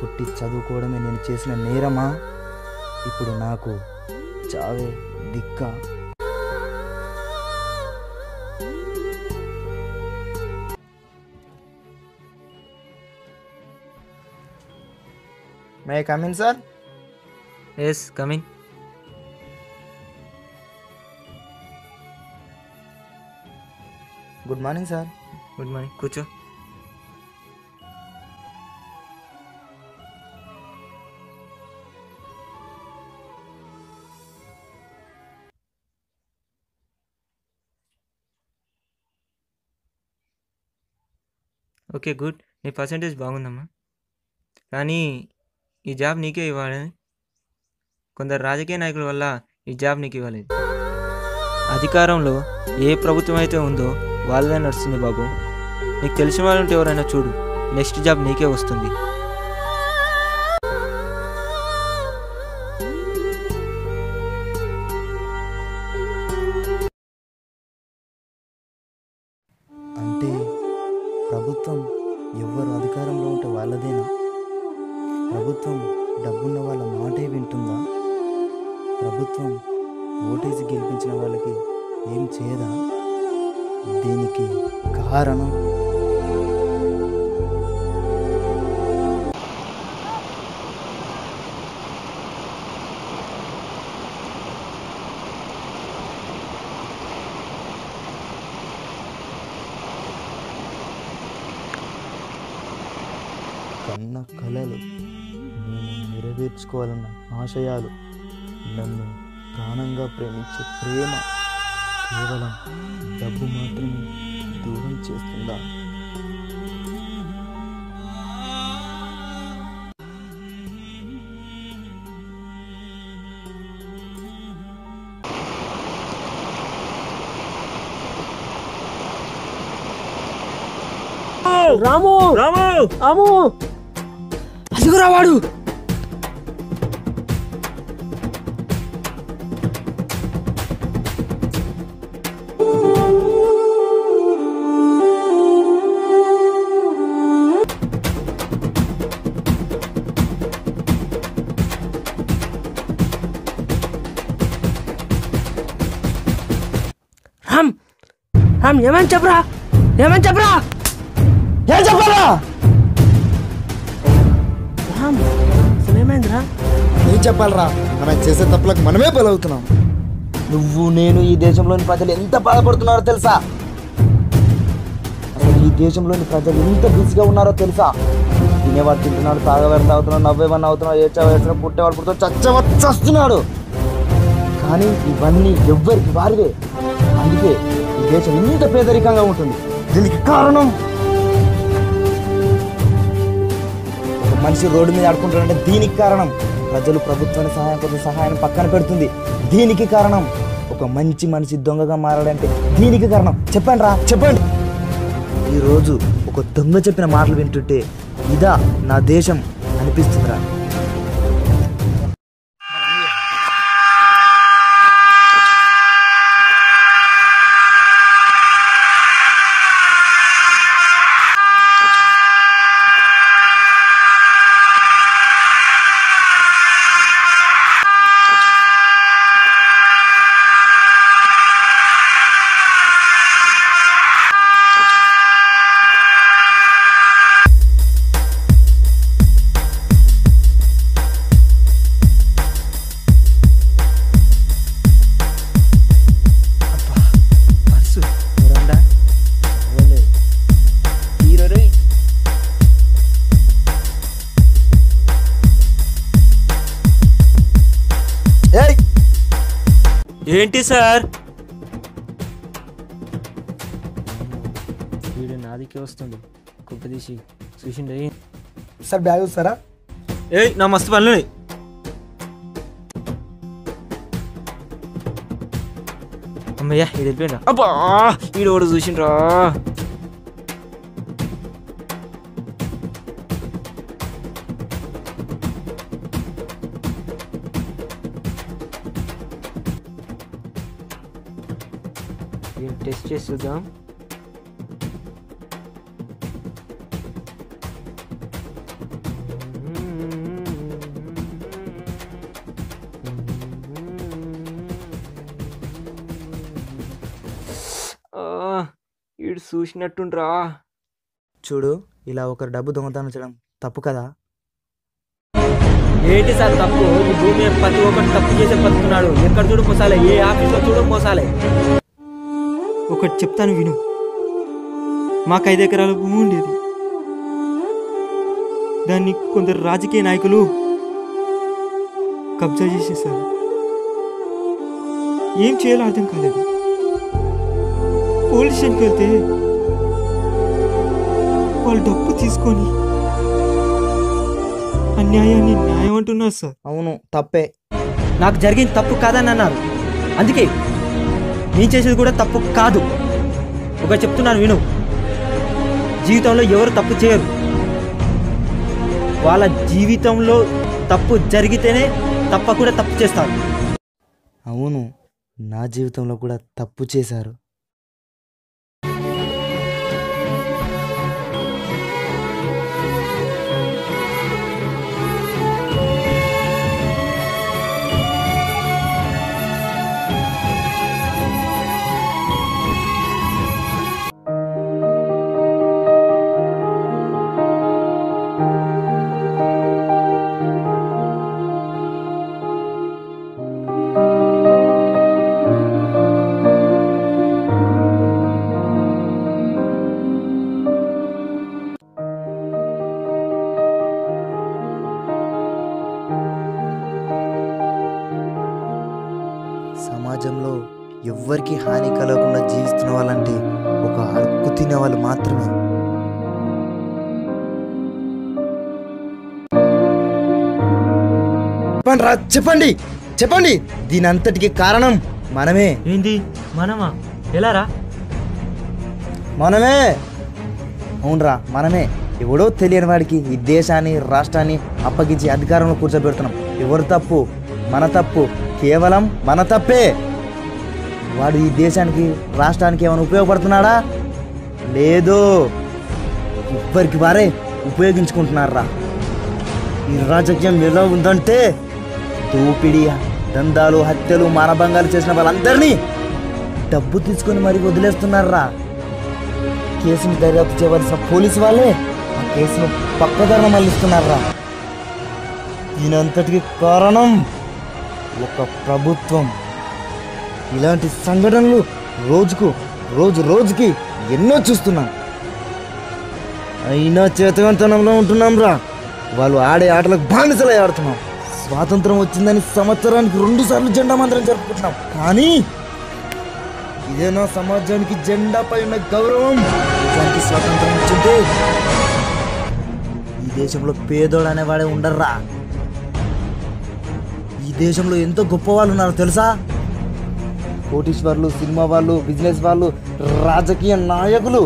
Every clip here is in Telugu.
పుట్టి చదువుకోవడమే నేను చేసిన నేరమా? ఇప్పుడు నాకు చావే దిక్కా? May I come in sir? Yes coming. Good morning sir. Good morning, కూర్చో. ఓకే గుడ్, నీ పర్సంటేజ్ బాగుందమ్మా. కానీ ఈ జాబ్ నీకే ఇవ్వాలని కొందరు రాజకీయ నాయకుల వల్ల ఈ జాబ్ నీకు ఇవ్వలేదు. అధికారంలో ఏ ప్రభుత్వం అయితే ఉందో వాళ్ళదే నడుస్తుంది బాబు. నీకు తెలిసిన వాళ్ళు ఉంటే ఎవరైనా చూడు, నెక్స్ట్ జాబ్ నీకే వస్తుంది. అంటే ప్రభుత్వం ఎవరు అధికారంలో ఉంటే వాళ్ళదేనా? ప్రభుత్వం డబ్బున్న వాళ్ళ మాటే వింటుందా? ప్రభుత్వం ఓటేసి గెలిపించిన వాళ్ళకి ఏం చేయదా? దీనికి కారణం కన్న కలలు, నేను నెరవేర్చుకోవాలన్న ఆశయాలు, నన్ను ప్రాణంగా ప్రేమించే ప్రేమ కేవలం డబ్బు మాత్రమే దూరం చేస్తుందా? రాము రాము రాము, అదిగురా వాడు. రామ్ రామ్, ఏమని చెప్పరా? ఏమని చెప్పరా? ఏం చెప్పాలా? రామ్ అసలు ఏమైందిరా? ఏం చెప్పాలరా? మనం చేసే తప్పులకు మనమే బలవుతున్నాం. నువ్వు నేను ఈ దేశంలోని ప్రజలు ఎంత బాధపడుతున్నారో తెలుసా? అసలు ఈ దేశంలోని ప్రజలు ఎంత బిజీగా ఉన్నారో తెలుసా? తినేవాడు తింటున్నాడు, తాగేవాడు తాగుతున్నాడు, నవ్వేవాడిని అవుతున్నాడు, ఏడ్చేవాడు పుట్టేవాడు పుడుతూ చస్తున్నాడు. కానీ ఇవన్నీ ఎవ్వరికి వారివే. అందుకే ఈ దేశం ఇంత పేదరికంగా ఉంటుంది. దీనికి కారణం ఒక మనిషి రోడ్డు మీద ఆడుకుంటాడంటే దీనికి కారణం ప్రజలు ప్రభుత్వానికి సహాయం కోసం సహాయం పక్కన పెడుతుంది. దీనికి కారణం ఒక మంచి మనిషి దొంగగా మారాడంటే దీనికి కారణం. చెప్పండి రా, చెప్పండి. ఈరోజు ఒక దొంగ చెప్పిన మాటలు వింటుంటే ఇదా నా దేశం అనిపిస్తుందిరా. ఏంటి సార్? వీడు నాదికే వస్తుంది, కుప్పదీసి చూసిండే. సార్ బ్యాగ్ వస్తారా? ఏయ్, నా మస్తు పనులు. అమ్మయ్యా, ఇది వెళ్ళిపోయినా. అబ్బా, వీడు కూడా చూసిండ్రా. టెస్ట్ చేసి చూద్దాం. వీడు చూసినట్టుండ్రా. చూడు, ఇలా ఒకరు డబ్బు దొంగతనం చేయడం తప్పు కదా. ఏంటి సార్ తప్పు? ఈ భూమి మీద ప్రతి ఒక్కరు తప్పు చేసే బతుకున్నాడు. ఎక్కడ చూడు మోసాలే, ఏ ఆఫీస్లో చూడు మోసాలే. ఒకటి చెప్తాను విను. మాకు 5 ఎకరాల భూమి ఉండేది. దాన్ని కొందరు రాజకీయ నాయకులు కబ్జా చేసేసారు. ఏం చేయాలో అర్థం కాలేదు. పోలీస్ స్టేషన్కి వెళ్తే వాళ్ళు డబ్బు తీసుకొని అన్యాయాన్ని న్యాయం అంటున్నారు సార్. అవును, తప్పే. నాకు జరిగింది తప్పు కాదని అన్నారు. అందుకే నేను చేసేది కూడా తప్పు కాదు. ఒక చెప్తున్నాను విను. జీవితంలో ఎవరు తప్పు చేయరు. వాళ్ళ జీవితంలో తప్పు జరిగితేనే తప్పకుండా తప్పు చేస్తారు. అవును, నా జీవితంలో కూడా తప్పు చేశారు. సమాజంలో ఎవ్వరికి హాని కలగకుండా జీవిస్తున్న వాళ్ళంటే ఒక అడుక్కు తినే వాళ్ళు మాత్రమే. చెప్పండి చెప్పండి, దీని అంతటికి కారణం మనమే. ఏంది మనమా? ఎలారా? మనమే. అవునరా, మనమే. ఎవడో తెలియని వాడికి ఈ దేశాన్ని రాష్ట్రాన్ని అప్పగించి అధికారంలో కూర్చోబెడుతున్నాం. ఎవరు తప్పు? మన తప్పు, కేవలం మన తప్పే. వాడు ఈ దేశానికి రాష్ట్రానికి ఏమైనా ఉపయోగపడుతున్నాడా? లేదు. ఇప్పటికి వారే ఉపయోగించుకుంటున్నారా. ఈ రాజకీయం ఎలా ఉందంటే దోపిడీ, దందాలు, హత్యలు, మానభంగాలు చేసిన వాళ్ళందరినీ డబ్బు తీసుకొని మరీ వదిలేస్తున్నారా. కేసును దర్యాప్తు చేయవలసిన పోలీసు వాళ్ళే ఆ కేసును పక్కదారిన మళ్ళిస్తున్నారా. దీనంతటికి కారణం ఒక ప్రభుత్వం. ఇలాంటి సంఘటనలు రోజుకి ఎన్నో చూస్తున్నాం. అయినా చేతవంతనంలో ఉంటున్నాం రా. వాళ్ళు ఆడే ఆటలకు బానిసలై ఆడుతున్నాం. స్వాతంత్రం వచ్చిందని సంవత్సరానికి 2 సార్లు జెండా మందిరం జరుపుకుంటున్నాం. కానీ ఇదేనా సమాజానికి జెండాపై ఉన్న గౌరవం? దేశానికి స్వాతంత్రం వచ్చింది. ఈ దేశంలో పేదోడు అనేవాడే ఉండర్రా. ఈ దేశంలో ఎంతో గొప్ప వాళ్ళు ఉన్నారు తెలుసా. కోటీశ్వర్లు, సినిమా వాళ్ళు, బిజినెస్ వాళ్ళు, రాజకీయ నాయకులు,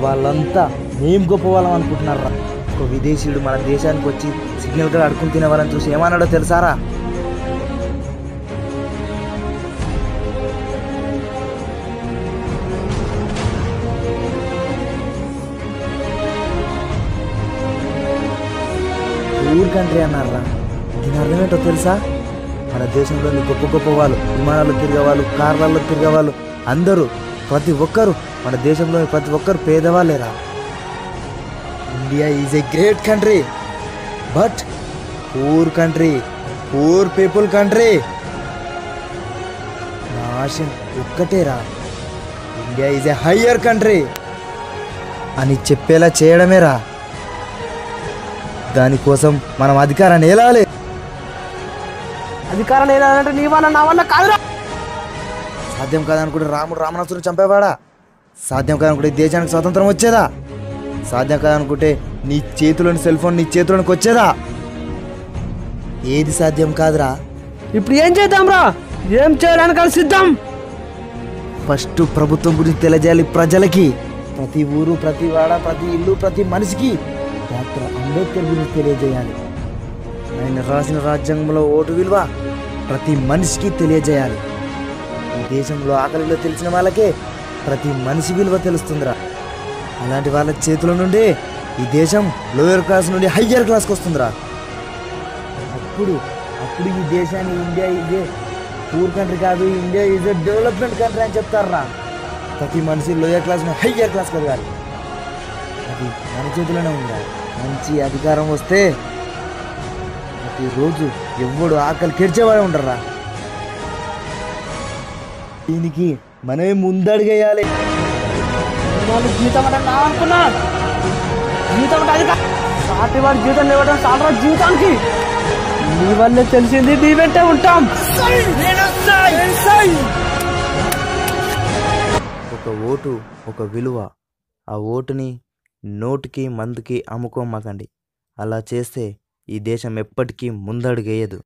వాళ్ళంతా మేం గొప్ప వాళ్ళం అనుకుంటున్నారా. ఒక విదేశీయుడు మన దేశానికి వచ్చి సిగ్నల్ కూడా అడుకుని తినే వాళ్ళని చూసి ఏమన్నాడో తెలుసారా? పూర్ కంట్రీ అన్నారా. దీని అర్థమేంటో తెలుసా? మన దేశంలోని గొప్ప గొప్ప వాళ్ళు, విమానాల్లో తిరిగేవాళ్ళు, కార్లలో తిరిగేవాళ్ళు అందరూ, ప్రతి ఒక్కరు, మన దేశంలోని ప్రతి ఒక్కరు పేదవాళ్ళేరా. India is a great country, but poor country, poor people country. నా ఆశ ఒక్కటేరా, India is a higher country అని చెప్పేలా చేయడమేరా. దానికోసం మనం అధికారాన్ని ఏలాలి. అధికారం లేదంటే నీ వల్ల నా వల్ల కాదురా. సాధ్యం కాదనుకుంటే రాముడు రావణాసురుడిని చంపేవాడా? సాధ్యం కాదనుకుంటే ఈ దేశానికి స్వాతంత్రం వచ్చేదా? సాధ్యం కాదనుకుంటే నీ చేతిలోని సెల్ ఫోన్ నీ చేతిలోనికి వచ్చేదా? ఏది సాధ్యం కాదురా. ఇప్పుడు ఏం చేద్దాం రా? ఏం చేయడానికి సిద్ధం? ఫస్ట్ ప్రభుత్వం గురించి తెలియజేయాలి ప్రజలకి. ప్రతి ఊరు, ప్రతి వాడ, ప్రతి ఇల్లు, ప్రతి మనిషికి డాక్టర్ అంబేద్కర్ గురించి తెలియజేయాలి. ఆయన రాసిన రాజ్యాంగంలో ఓటు విలువ ప్రతి మనిషికి తెలియజేయాలి. ఈ దేశంలో ఆకలిలో తెలిసిన వాళ్ళకే ప్రతి మనిషి విలువ తెలుస్తుందిరా. అలాంటి వాళ్ళ చేతుల నుండి ఈ దేశం లోయర్ క్లాస్ నుండి హయ్యర్ క్లాస్కి వస్తుందిరా. అప్పుడు ఈ దేశాన్ని ఇండియా ఇదే పూర్ కంట్రీ కాదు, India is a development country అని చెప్తారా. ప్రతి మనిషి లోయర్ క్లాస్ హయ్యర్ క్లాస్ కలగాలి. అది మన చేతిలోనే ఉందా. మంచి అధికారం వస్తే ప్రతిరోజు ఎవడు ఆకలి కెడిచేవాడే ఉండరా. దీనికి మనమే ముందడుగేయాలి. జీవితం అంటే నా అనుకున్నా, జీవితం అంటే అది సాటి వాడి జీవితం లేవడం చాలా జీవితానికి. నీ వల్లే తెలిసింది, నీ వెంటే ఉంటాం. ఒక ఓటు ఒక విలువ. ఆ ఓటుని నోటుకి మందుకి అమ్ముకోమాకండి. అలా చేస్తే ఈ దేశం ఎప్పటికీ ముందడుగేయదు.